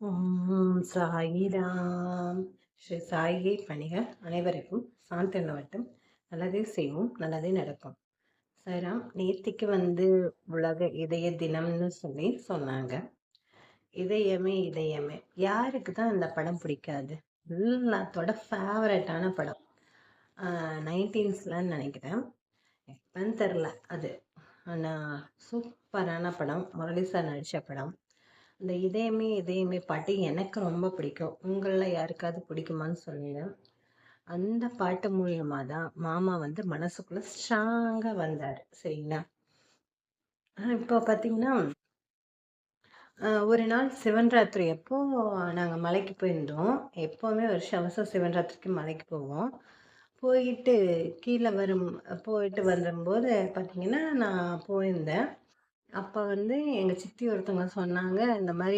ஓம் சாயிராம். ஸ்ரீ சாயியை பணிக. அனைவருக்கும் சாந்தி நிலவட்டும். நல்லதே செய்வோம், நல்லதே நடக்கும். சாய்ராம். நேத்திக்கு உலக இதய தினம்னு சொல்லி சொன்னாங்க. இதயமே இதயமே, யாருக்கு தான் இந்த படம் பிடிக்காது? எல்லாத்தோட ஃபேவரட்டான படம். 19ஸ்லன்னு நினைக்கிறேன், எப்பன்னு தெரில அது. ஆனால் சூப்பரான படம், முரளி சார் நடித்த படம். இந்த இதயமே இதயமே பாட்டு எனக்கு ரொம்ப பிடிக்கும். உங்களில் யாருக்காவது பிடிக்குமான்னு சொல்லுங்க. அந்த பாட்டு மூலியமா தான் மாமா மனசுக்குள்ள ஸ்ட்ராங்காக வந்தார். சரிங்களா? இப்போ பார்த்தீங்கன்னா, ஒரு நாள் சிவன் ராத்திரி அப்போ நாங்கள் மலைக்கு போயிருந்தோம். எப்போவுமே வருஷம் வருஷம் சிவன் ராத்திரிக்கு மலைக்கு போவோம். போயிட்டு கீழே போயிட்டு வரும்போது பார்த்தீங்கன்னா, நான் போயிருந்தேன். அப்போ எங்கள் சித்தி ஒருத்தவங்க சொன்னாங்க, இந்த மாதிரி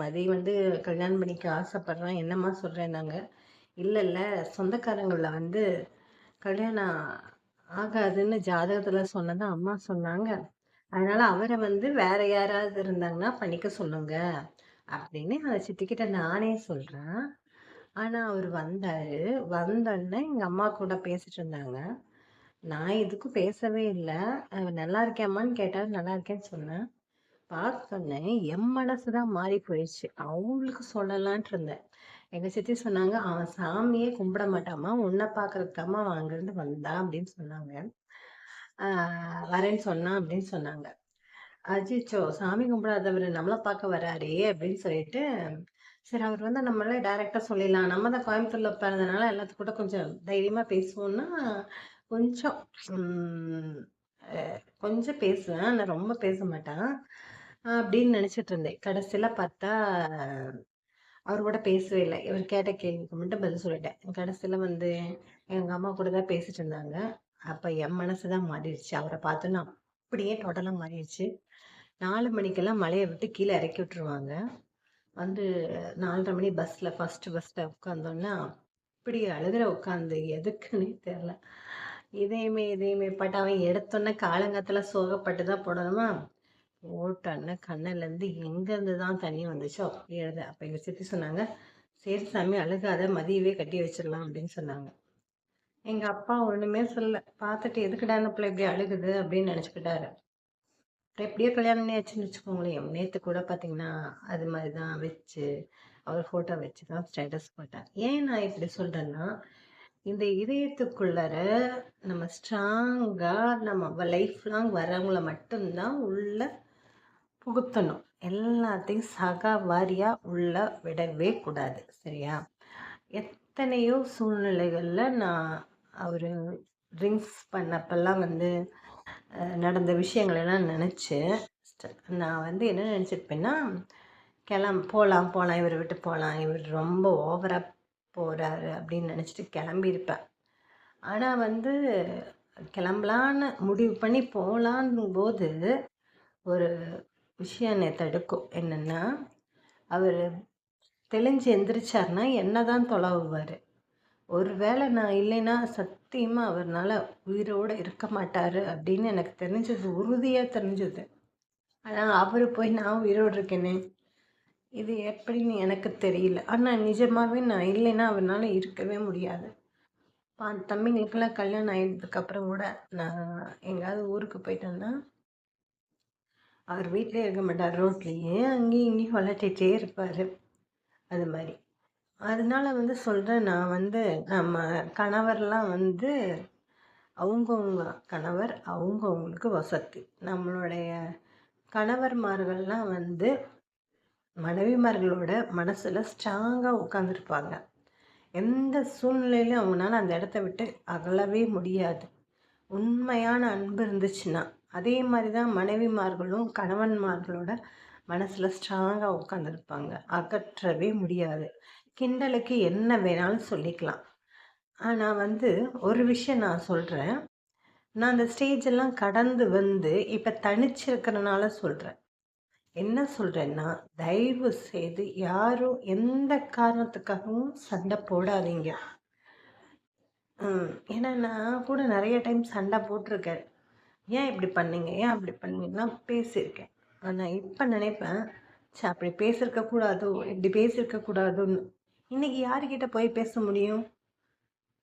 மதி கல்யாணம் பண்ணிக்க ஆசைப்பட்றான், என்னம்மா சொல்கிறேன்னாங்க. இல்லை இல்லை, சொந்தக்காரங்களில் கல்யாணம் ஆகாதுன்னு ஜாதகத்தில் சொன்னதான் அம்மா சொன்னாங்க. அதனால் அவரை வேற யாராவது இருந்தாங்கன்னா பண்ணிக்க சொல்லுங்க அப்படின்னு அந்த சித்திக்கிட்ட நானே சொல்கிறேன். ஆனால் அவர் வந்தார். வந்தோடனே எங்கள் அம்மா கூட பேசிட்டு இருந்தாங்க. நான் எதுக்கும் பேசவே இல்லை. நல்லா இருக்கேம்மான்னு கேட்டார். நல்லா இருக்கேன்னு சொன்னேன். சொன்னேன், என் மனசு தான் மாறி போயிடுச்சு. அவங்களுக்கு சொல்லலான்ட்டு இருந்தேன். எங்க சித்தி சொன்னாங்க, அவன் சாமியே கும்பிட மாட்டாமா, உன்னை பார்க்கறதுக்கு தாம்மா அவன் அங்கிருந்து வந்தான் அப்படின்னு சொன்னாங்க. வரேன்னு சொன்னான் அப்படின்னு சொன்னாங்க. அஜிச்சோ, சாமி கும்பிடாதவர் நம்மளை பார்க்க வராரே அப்படின்னு சொல்லிட்டு, சரி அவர் நம்மளே டைரக்டா சொல்லிடலாம். நம்ம தான் கோயம்புத்தூர்ல பிறந்தனால எல்லாத்துக்கும் கூட கொஞ்சம் தைரியமா பேசுவோம்னா, கொஞ்சம் கொஞ்சம் பேசுவேன். ஆனா ரொம்ப பேச மாட்டேன் அப்படின்னு நினைச்சிட்டு இருந்தேன். கடைசியில பார்த்தா அவர் கூட பேசவே இல்லை. இவர் கேட்ட கேள்விக்கு மட்டும் பதில் சொல்லிட்டேன். கடைசியில எங்க அம்மா கூட தான் பேசிட்டு இருந்தாங்க. அப்ப என் மனசு தான் மாறிடுச்சு. அவரை பார்த்தோன்னா அப்படியே டோட்டலா மாறிடுச்சு. 4 மணிக்கெல்லாம் மலையை விட்டு கீழே இறக்கி விட்டுருவாங்க. 4:30 மணி ஃபர்ஸ்ட் பஸ்ல உட்காந்தோன்னா அப்படி அழுகிற உட்காந்து, எதுக்குன்னே தெரியல. இதயமே இதயமே பாட்டு அவன் எடுத்தோன்னே காலங்காத்துல சோகப்பட்டு தான் போடணுமா, ஓட்டோன்னே கண்ணுலேருந்து எங்கேருந்து தான் தண்ணி வந்துச்சோ அப்படி எழுத. அப்போ எங்கள் சித்தி சொன்னாங்க, சரி சாமி அழுகாத, மதியவே கட்டி வச்சிடலாம் அப்படின்னு சொன்னாங்க. எங்கள் அப்பா ஒன்றுமே சொல்லல. பார்த்துட்டு எதுக்குடா இந்த பிள்ளை இப்படி அழுகுது அப்படின்னு நினச்சிக்கிட்டாரு. அப்புறம் எப்படியோ கல்யாணம் பண்ணியாச்சுன்னு வச்சுக்கோங்களேன். நேற்று கூட பார்த்தீங்கன்னா அது மாதிரி தான் வச்சு அவர் ஃபோட்டோ வச்சு தான் ஸ்டேட்டஸ் போட்டேன். ஏன் நான் இப்படி சொல்கிறேன்னா, இந்த இதயத்துக்குள்ளார நம்ம ஸ்ட்ராங்கா நம்ம லைஃப் லாங் வரவங்கள மட்டும்தான் உள்ள புகுத்தணும். எல்லாத்தையும் சகவாரியா உள்ள விடவே கூடாது. சரியா? எத்தனையோ சூழ்நிலைகள்ல நான் அவரு ட்ரிங்க்ஸ் பண்ணப்பெல்லாம் நடந்த விஷயங்கள் எல்லாம் நினச்சி நான் என்ன நினச்சிருப்பேன்னா, போகலாம் போகலாம், இவரை விட்டு போகலாம், இவர் ரொம்ப ஓவராக போகிறாரு அப்படின்னு நினச்சிட்டு கிளம்பியிருப்பேன். ஆனால் கிளம்பலான்னு முடிவு பண்ணி போகலான்னும் போது ஒரு விஷயம் என்னை தடுக்கும். என்னென்னா, அவர் தெளிஞ்சு எந்திரிச்சார்னா என்ன தான் தொலைவுவார். ஒரு வேளை நான் இல்லைன்னா சத்தியமாக அவர்னால உயிரோடு இருக்க மாட்டார் அப்படின்னு எனக்கு தெரிஞ்சது, உறுதியாக தெரிஞ்சது. ஆனால் அவர் போய் நான் உயிரோடு இருக்கேனே, இது எப்படின்னு எனக்கு தெரியல. ஆனால் நிஜமாகவே நான் இல்லைன்னா அவர்னால இருக்கவே முடியாது. தம்பிங்களுக்கெல்லாம் கல்யாணம் ஆகிடுறதுக்கப்புறம் கூட நான் எங்கேயாவது ஊருக்கு போயிட்டேன்னா, அவர் வீட்டிலே இருக்க மாட்டார், ரோட்லேயே அங்கேயும் இங்கேயும் வளர்த்திட்டே இருப்பார். அது மாதிரி அதனால சொல்கிறேன், நான் நம்ம கணவர்லாம் அவங்கவுங்க கணவர் அவங்கவுங்களுக்கு வசதி. நம்மளுடைய கணவர்மார்கள்லாம் மனைவிமார்களோட மனசில் ஸ்ட்ராங்காக உட்காந்துருப்பாங்க. எந்த சூழ்நிலையிலும் அவங்களால அந்த இடத்த விட்டு அகலவே முடியாது. உண்மையான அன்பு இருந்துச்சுன்னா அதே மாதிரி தான் மனைவிமார்களும் கணவன்மார்களோட மனசில் ஸ்ட்ராங்காக உட்காந்துருப்பாங்க. அகற்றவே முடியாது. கிண்டலுக்கு என்ன வேணாலும் சொல்லிக்கலாம். ஆனால் ஒரு விஷயம் நான் சொல்கிறேன். நான் அந்த ஸ்டேஜ் எல்லாம் கடந்து இப்போ தனிச்சிருக்கிறனால சொல்கிறேன். என்ன சொல்கிறேன்னா, தயவு செய்து யாரும் எந்த காரணத்துக்காகவும் சண்டை போடாதீங்க. ஏன்னா நான் கூட நிறைய டைம் சண்டை போட்டிருக்கேன். ஏன் இப்படி பண்ணீங்க, ஏன் அப்படி பண்ணீங்கன்னா பேசியிருக்கேன். ஆனால் இப்போ நினைப்பேன், அப்படி பேசியிருக்க கூடாதோ, இப்படி பேசியிருக்க கூடாதோன்னு. இன்னைக்கு யாருக்கிட்ட போய் பேச முடியும்?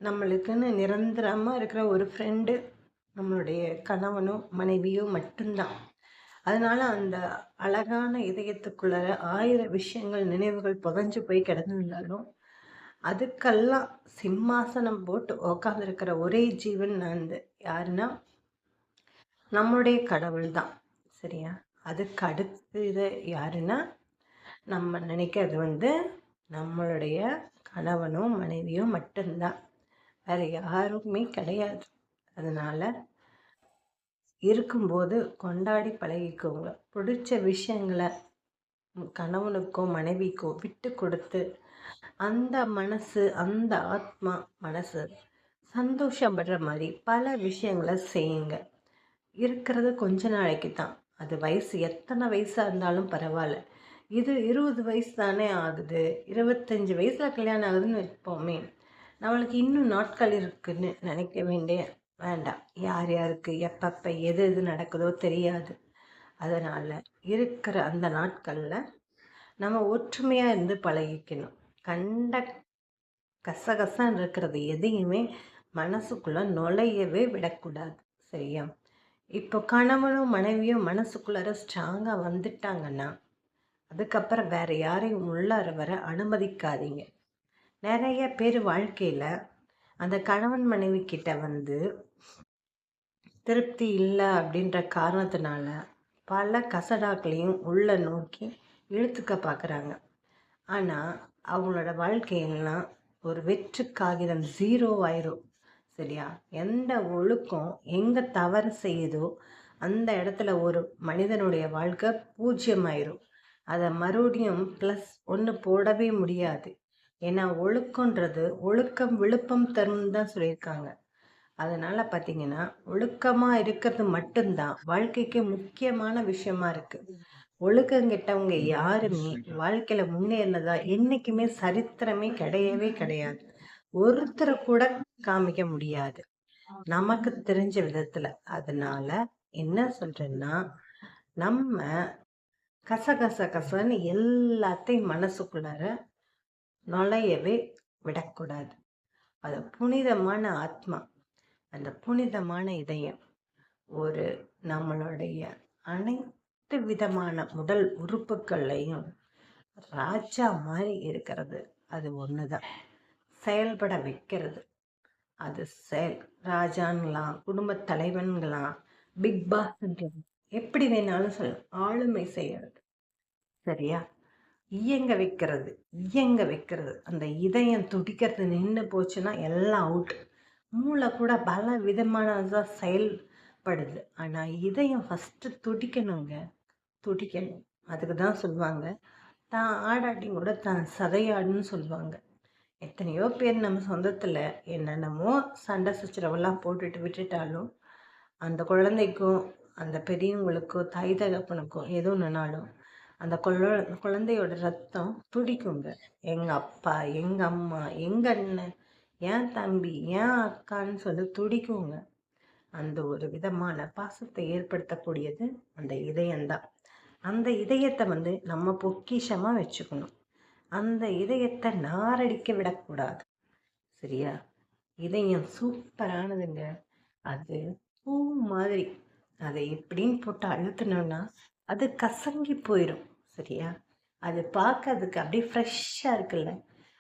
நம்மளுக்குன்னு நிரந்தரமா இருக்கிற ஒரு ஃப்ரெண்டு நம்மளுடைய கணவனோ மனைவியோ மட்டும்தான். அதனால அந்த அழகான இதயத்துக்குள்ள 1000 விஷயங்கள் நினைவுகள் புதைஞ்சு போய் கிடந்திருந்தாலும் அதுக்கெல்லாம் சிம்மாசனம் போட்டு உக்காந்துருக்கிற ஒரே ஜீவன் வந்து யாருன்னா நம்மளுடைய கடவுள் தான். சரியா? அதுக்கு அடுத்து இது யாருன்னா நம்ம நினைக்கிறது வந்து நம்மளுடைய கணவனோ மனைவியோ மட்டும்தான், வேற யாருமே கிடையாது. அதனால இருக்கும்போது கொண்டாடி பழகிக்கோங்க. பிடிச்ச விஷயங்களை கணவனுக்கோ மனைவிக்கோ விட்டு கொடுத்து அந்த மனசு, அந்த ஆத்மா மனசு சந்தோஷப்படுற மாதிரி பல விஷயங்களை செய்யுங்க. இருக்கிறது கொஞ்ச நாளைக்கு தான். அது வயசு எத்தனை வயசாக இருந்தாலும் பரவாயில்ல. இது 20 வயசு தானே ஆகுது, 25 வயசில் கல்யாணம் ஆகுதுன்னு வைப்போமே, நம்மளுக்கு இன்னும் நாட்கள் இருக்குன்னு நினைக்க வேண்டாம். யார் யாருக்கு எப்பப்போ எது எது நடக்குதோ தெரியாது. அதனால் இருக்கிற அந்த நாட்களில் நம்ம ஒற்றுமையாக இருந்து பழகிக்கணும். கண்ட கசகசன்னு இருக்கிறது எதையுமே மனசுக்குள்ளே நுழையவே விடக்கூடாது. சரியா? இப்போ கணவனும் மனைவியும் மனசுக்குள்ளார ஸ்ட்ராங்காக வந்துட்டாங்கன்னா அதுக்கப்புறம் வேற யாரையும் உள்ளார வர அனுமதிக்காதீங்க. நிறைய பேர் வாழ்க்கையில் அந்த கணவன் மனைவி கிட்ட வந்து திருப்தி இல்லை அப்படின்ற காரணத்தினால பல கசடாக்களையும் உள்ள நோக்கி இழுத்துக்க பார்க்குறாங்க. ஆனால் அவங்களோட வாழ்க்கையெல்லாம் ஒரு வெற்று காகிதம், 0 ஆயிரும். சரியா? எந்த ஒழுக்கம் எங்கே தவறு செய்யுதோ அந்த இடத்துல ஒரு மனிதனுடைய வாழ்க்கை 0 ஆயிரும். அதை மறுபடியும் +1 போடவே முடியாது. ஏன்னா ஒழுக்கன்றது ஒழுக்கம் விழுப்பம் தரும் தான் சொல்லியிருக்காங்க. அதனால பார்த்தீங்கன்னா ஒழுக்கமாக இருக்கிறது மட்டும்தான் வாழ்க்கைக்கு முக்கியமான விஷயமா இருக்கு. ஒழுக்கம் கெட்டவங்க யாருமே வாழ்க்கையில முன்னேறினதா என்னைக்குமே சரித்திரமே கிடையவே கிடையாது. ஒருத்தரை கூட காமிக்க முடியாது நமக்கு தெரிஞ்ச விதத்துல. அதனால என்ன சொல்றேன்னா, நம்ம கசகசன்னு எல்லாத்தையும் மனசுக்குள்ளார நுழையவே விடக்கூடாது. அது புனிதமான ஆத்மா, அந்த புனிதமான இதயம் ஒரு நம்மளுடைய அனைத்து விதமான உடல் உறுப்புகள்லையும் ராஜா மாதிரி இருக்கிறது அது ஒண்ணுதான். செயல்பட வைக்கிறது அது செயல். ராஜான்களாம், குடும்ப தலைவன்களாம், பிக் பாஸ்ன்றது எப்படி வேணாலும் சொல்லலாம். ஆளுமை செய்யறது. சரியா? இயங்க வைக்கிறது அந்த இதயம் துடிக்கிறது நின்று போச்சுன்னா எல்லாம் அவுட். மூளை கூட பல விதமானதான் செயல்படுது. ஆனா இதயம் ஃபர்ஸ்ட் துடிக்கணுங்க. துடிக்கணும். அதுக்கு தான் சொல்லுவாங்க, தான் ஆடாட்டி கூட தான் சதையாடுன்னு சொல்லுவாங்க. எத்தனையோ பேர் நம்ம சொந்தத்தில் என்னென்னமோ சண்டை சச்சரவெல்லாம் போட்டுட்டு விட்டுட்டாலும் அந்த குழந்தைக்கும் அந்த பெரியவங்களுக்கோ தாய் தகப்பனுக்கோ எது ஒன்றுனாலும் அந்த குழந்தையோட ரத்தம் துடிக்குங்க. எங்கள் அப்பா, எங்கள் அம்மா, எங்கள் அண்ணன், என் தம்பி, என் அக்கான்னு சொல்லி துடிக்குங்க. அந்த ஒரு விதமான பாசத்தை ஏற்படுத்தக்கூடியது அந்த இதயம்தான். அந்த இதயத்தை வந்து நம்ம பொக்கிஷமாக வச்சுக்கணும். அந்த இதயத்தை நாரடிக்க விடக்கூடாது. சரியா? இதயம் சூப்பரானதுங்க. அது பூ மாதிரி. அதை எப்படின்னு போட்டு அழுத்தினோம்னா அது கசங்கி போயிடும். சரியா? அது பார்க்கறதுக்கு அப்படியே ஃப்ரெஷ்ஷாக இருக்குல்ல,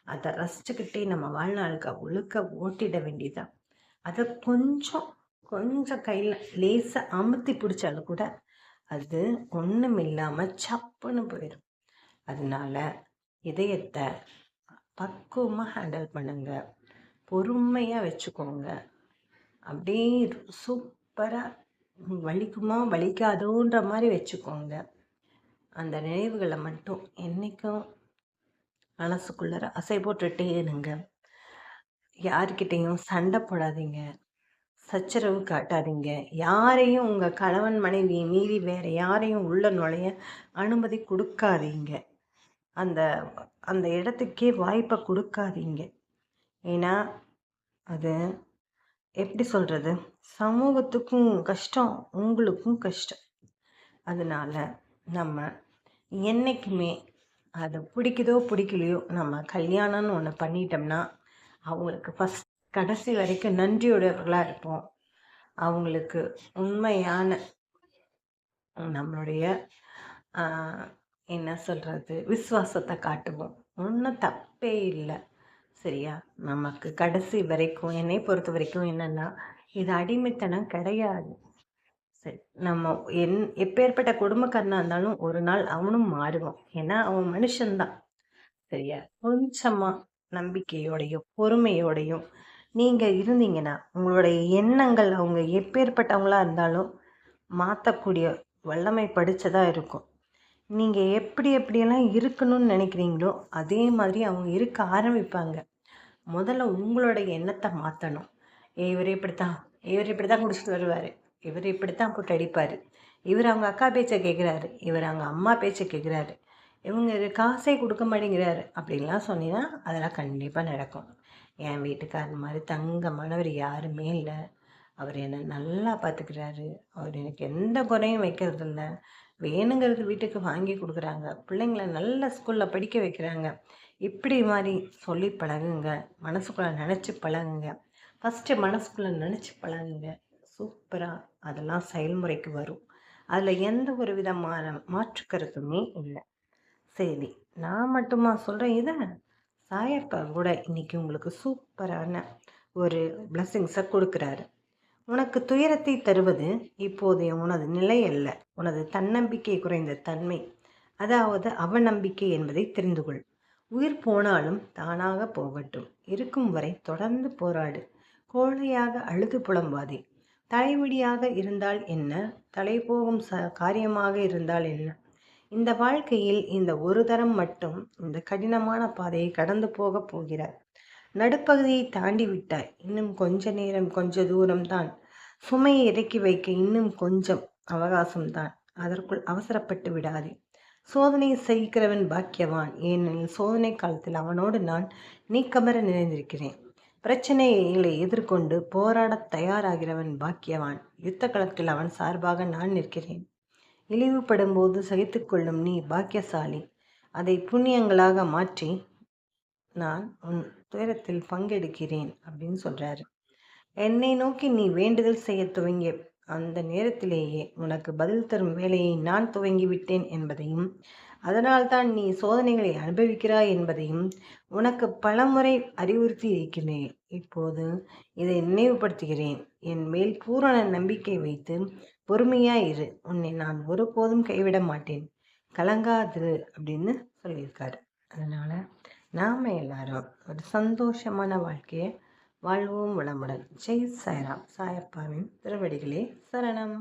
அதை ரசிச்சுக்கிட்டே நம்ம வாழ்நாளுக்கு ஒழுக்க ஓட்டிட வேண்டியதான். அதை கொஞ்சம் கொஞ்சம் கையில் லேசாக அமுத்தி பிடிச்சாலும் கூட அது ஒன்றும் இல்லாமல் சப்புன்னு போயிடும். அதனால இதயத்தை பக்குவமாக ஹேண்டில் பண்ணுங்க, பொறுமையாக வச்சுக்கோங்க. அப்படியே சூப்பராக வலிக்குமா வலிக்காதோன்ற மாதிரி வச்சுக்கோங்க. அந்த நினைவுகளை மட்டும் என்றைக்கும் மனசுக்குள்ளார அசை போட்டுட்டே இருங்க. யார்கிட்டையும் சண்டை போடாதீங்க, சச்சரவு காட்டாதீங்க. யாரையும் உங்கள் கணவன் மனைவியை மீறி வேற யாரையும் உள்ள நுழைய அனுமதி கொடுக்காதீங்க. அந்த அந்த இடத்துக்கே வாய்ப்பை கொடுக்காதீங்க. ஏன்னா அது எப்படி சொல்கிறது, சமூகத்துக்கும் கஷ்டம், உங்களுக்கும் கஷ்டம். அதனால நம்ம என்னைக்குமே அது பிடிக்குதோ பிடிக்கலையோ, நம்ம கல்யாணம்னு ஒன்று பண்ணிட்டோம்னா அவங்களுக்கு ஃபஸ்ட் கடைசி வரைக்கும் நன்றியுடையவர்களாக இருப்போம். அவங்களுக்கு உண்மையான நம்மளுடைய என்ன சொல்கிறது, விசுவாசத்தை காட்டுவோம். ஒன்றும் தப்பே இல்லை. சரியா? நமக்கு கடைசி வரைக்கும் என்னை பொறுத்த வரைக்கும் என்னென்னா, இது அடிமைத்தனம் கிடையாது. சரி, நம்ம எப்பேற்பட்ட குடும்பக்காரனாக இருந்தாலும் ஒரு நாள் அவனும் மாறுவான். ஏன்னா அவன் மனுஷன்தான். சரியா? கொஞ்சமாக நம்பிக்கையோடையும் பொறுமையோடையும் நீங்கள் இருந்தீங்கன்னா உங்களுடைய எண்ணங்கள் அவங்க எப்பேற்பட்டவங்களா இருந்தாலும் மாற்றக்கூடிய வல்லமை படித்ததாக இருக்கும். நீங்கள் எப்படியெல்லாம் இருக்கணும்னு நினைக்கிறீங்களோ அதே மாதிரி அவங்க இருக்க ஆரம்பிப்பாங்க. முதல்ல உங்களுடைய எண்ணத்தை மாற்றணும். இவர் இப்படித்தான் குடிச்சிட்டு வருவார், இவர் இப்படித்தான் போட்டு அடிப்பார், இவர் அவங்க அக்கா பேச்சை கேட்குறாரு, இவர் அவங்க அம்மா பேச்சை கேட்குறாரு, இவங்க காசே கொடுக்க மாட்டேங்கிறாரு அப்படின்லாம் சொன்னீங்கன்னா அதெல்லாம் கண்டிப்பாக நடக்கும். என் வீட்டுக்காரர் மாதிரி தங்கமானவர் யாருமே இல்லை, அவர் என்னை நல்லா பார்த்துக்கிறாரு, அவர் எனக்கு எந்த குறையும் வைக்கிறதில்ல, வேணுங்கிறது வீட்டுக்கு வாங்கி கொடுக்குறாங்க, பிள்ளைங்கள நல்ல ஸ்கூலில் படிக்க வைக்கிறாங்க, இப்படி மாதிரி சொல்லி பழகுங்க. மனசுக்குள்ளே நினச்சி பழகுங்க. ஃபஸ்ட்டு மனசுக்குள்ளே நினச்சி பழகுங்க. சூப்பராக அதெல்லாம் செயல்முறைக்கு வரும். அதில் எந்த ஒரு விதமான மாற்று கருத்துமே இல்லை. சரி, நான் மட்டுமா சொல்கிறேன் இதை? சாயப்பா கூட இன்னைக்கு உங்களுக்கு சூப்பரான ஒரு பிளஸ்ஸிங்ஸை கொடுக்குறாரு. உனக்கு துயரத்தை தருவது இப்போதைய உனது நிலை அல்ல, உனது தன்னம்பிக்கை குறைந்த தன்மை, அதாவது அவநம்பிக்கை என்பதை தெரிந்து கொள். உயிர் போனாலும் தானாக போகட்டும், இருக்கும் வரை தொடர்ந்து போராடு. கோழையாக அழுது புலம்பாதே. தலைவிடியாக இருந்தால் என்ன, தலை போகும் காரியமாக இருந்தால் என்ன, இந்த வாழ்க்கையில் இந்த ஒரு தரம் மட்டும் இந்த கடினமான பாதையை கடந்து போக போகிறார். நடுப்பகுதியை தாண்டி விட்டாய், இன்னும் கொஞ்ச நேரம், கொஞ்ச தூரம்தான். சுமையை இறக்கி வைக்க இன்னும் கொஞ்சம் அவகாசம்தான். அதற்குள் அவசரப்பட்டு விடாதே. சோதனை சகிக்கிறவன் பாக்கியவான், ஏனெனில் சோதனை காலத்தில் அவனோடு நான் நீக்கமர நிறைந்திருக்கிறேன். பிரச்சனைகளை எதிர்கொண்டு போராடத் தயாராகிறவன் பாக்கியவான், யுத்த களத்தில் அவன் சார்பாக நான் நிற்கிறேன். இழிவுபடும் போது சகித்து கொள்ளும் நீ பாக்கியசாலி, அதை புண்ணியங்களாக மாற்றி நான் உன் துயரத்தில் பங்கெடுக்கிறேன் அப்படின்னு சொல்கிறாரு. என்னை நோக்கி நீ வேண்டுதல் செய்ய துவங்கிய அந்த நேரத்திலேயே உனக்கு பதில் தரும் வேலையை நான் துவங்கிவிட்டேன் என்பதையும், அதனால்தான் நீ சோதனைகளை அனுபவிக்கிறாய் என்பதையும் உனக்கு பலமுறை அறிவுறுத்தி இருக்கிறேன். இப்போது இதை நினைவுபடுத்துகிறேன். என் மேல் பூரண நம்பிக்கை வைத்து பொறுமையாயிரு, உன்னை நான் ஒருபோதும் கைவிட மாட்டேன், கலங்காதிரு அப்படின்னு சொல்லியிருக்காரு. அதனால் நாம் எல்லாரும் ஒரு சந்தோஷமான வாழ்க்கையை வாழ்வோம் வளமுடன். ஜெய் சாய்ராம். சாயப்பாவின் திருவடிகளே சரணம்.